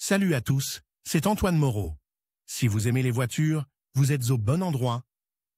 Salut à tous, c'est Antoine Moreau. Si vous aimez les voitures, vous êtes au bon endroit.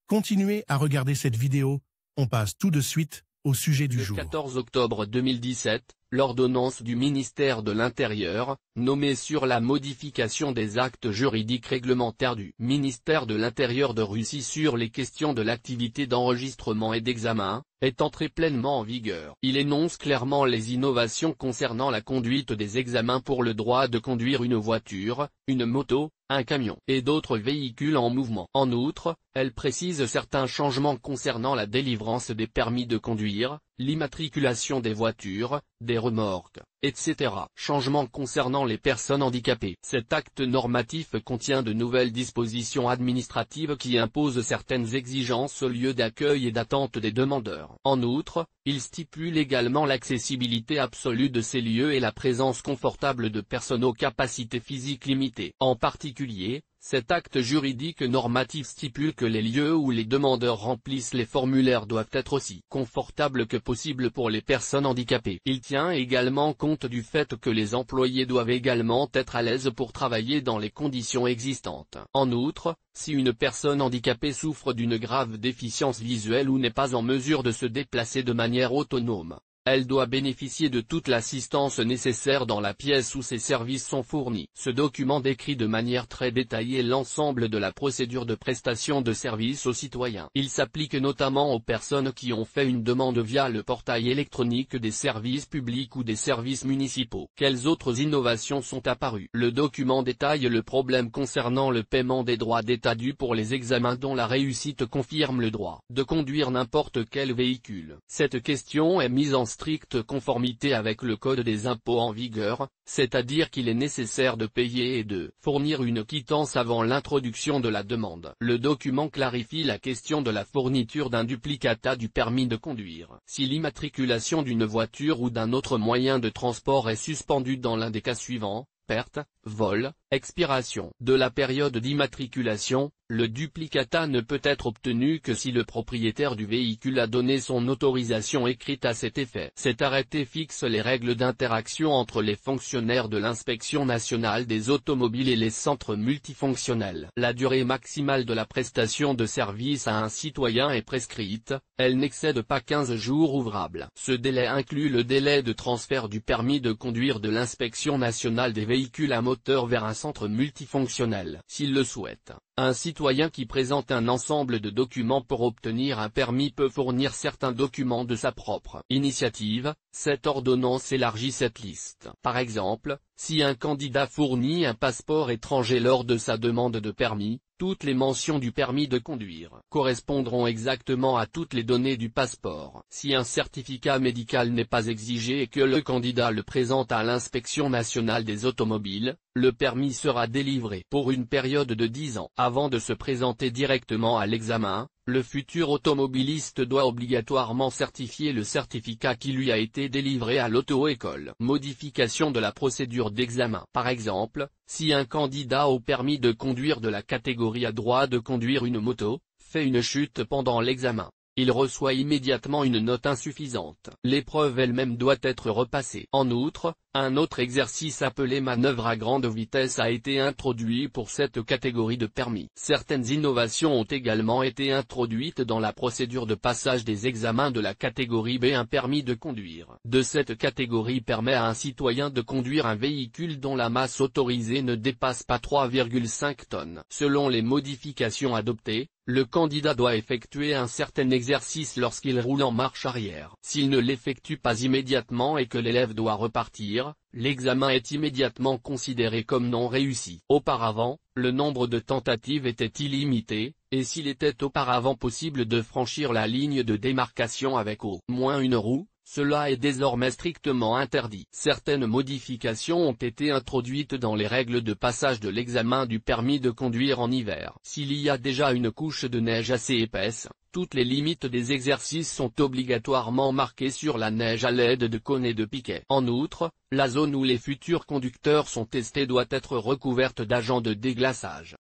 Continuez à regarder cette vidéo, on passe tout de suite au sujet du jour. Le 14 octobre 2017, l'ordonnance du ministère de l'Intérieur, nommée sur la modification des actes juridiques réglementaires du ministère de l'Intérieur de Russie sur les questions de l'activité d'enregistrement et d'examen, est entré pleinement en vigueur. Il énonce clairement les innovations concernant la conduite des examens pour le droit de conduire une voiture, une moto, un camion et d'autres véhicules en mouvement. En outre, elle précise certains changements concernant la délivrance des permis de conduire, l'immatriculation des voitures, des remorques, etc. Changements concernant les personnes handicapées. Cet acte normatif contient de nouvelles dispositions administratives qui imposent certaines exigences au lieu d'accueil et d'attente des demandeurs. En outre, il stipule également l'accessibilité absolue de ces lieux et la présence confortable de personnes aux capacités physiques limitées. En particulier, cet acte juridique normatif stipule que les lieux où les demandeurs remplissent les formulaires doivent être aussi confortables que possible pour les personnes handicapées. Il tient également compte du fait que les employés doivent également être à l'aise pour travailler dans les conditions existantes. En outre, si une personne handicapée souffre d'une grave déficience visuelle ou n'est pas en mesure de se déplacer de manière autonome, elle doit bénéficier de toute l'assistance nécessaire dans la pièce où ces services sont fournis. Ce document décrit de manière très détaillée l'ensemble de la procédure de prestation de services aux citoyens. Il s'applique notamment aux personnes qui ont fait une demande via le portail électronique des services publics ou des services municipaux. Quelles autres innovations sont apparues? Le document détaille le problème concernant le paiement des droits d'état dus pour les examens dont la réussite confirme le droit de conduire n'importe quel véhicule. Cette question est mise en stricte conformité avec le code des impôts en vigueur, c'est-à-dire qu'il est nécessaire de payer et de fournir une quittance avant l'introduction de la demande. Le document clarifie la question de la fourniture d'un duplicata du permis de conduire. Si l'immatriculation d'une voiture ou d'un autre moyen de transport est suspendue dans l'un des cas suivants, perte, vol, expiration de la période d'immatriculation, le duplicata ne peut être obtenu que si le propriétaire du véhicule a donné son autorisation écrite à cet effet. Cet arrêté fixe les règles d'interaction entre les fonctionnaires de l'inspection nationale des automobiles et les centres multifonctionnels. La durée maximale de la prestation de service à un citoyen est prescrite, elle n'excède pas 15 jours ouvrables. Ce délai inclut le délai de transfert du permis de conduire de l'inspection nationale des véhicules à moteur vers un centre multifonctionnel. S'il le souhaite, un citoyen qui présente un ensemble de documents pour obtenir un permis peut fournir certains documents de sa propre initiative. Cette ordonnance élargit cette liste. Par exemple, si un candidat fournit un passeport étranger lors de sa demande de permis, toutes les mentions du permis de conduire correspondront exactement à toutes les données du passeport. Si un certificat médical n'est pas exigé et que le candidat le présente à l'inspection nationale des automobiles, le permis sera délivré pour une période de 10 ans. Avant de se présenter directement à l'examen, le futur automobiliste doit obligatoirement certifier le certificat qui lui a été délivré à l'auto-école. Modification de la procédure d'examen. Par exemple, si un candidat au permis de conduire de la catégorie A droit de conduire une moto, fait une chute pendant l'examen, il reçoit immédiatement une note insuffisante. L'épreuve elle-même doit être repassée. En outre, un autre exercice appelé manœuvre à grande vitesse a été introduit pour cette catégorie de permis. Certaines innovations ont également été introduites dans la procédure de passage des examens de la catégorie B. Un permis de conduire de cette catégorie permet à un citoyen de conduire un véhicule dont la masse autorisée ne dépasse pas 3,5 tonnes. Selon les modifications adoptées, le candidat doit effectuer un certain exercice lorsqu'il roule en marche arrière. S'il ne l'effectue pas immédiatement et que l'élève doit repartir, l'examen est immédiatement considéré comme non réussi. Auparavant, le nombre de tentatives était illimité, et s'il était auparavant possible de franchir la ligne de démarcation avec au moins une roue, cela est désormais strictement interdit. Certaines modifications ont été introduites dans les règles de passage de l'examen du permis de conduire en hiver. S'il y a déjà une couche de neige assez épaisse, toutes les limites des exercices sont obligatoirement marquées sur la neige à l'aide de cônes et de piquets. En outre, la zone où les futurs conducteurs sont testés doit être recouverte d'agents de déglaçage.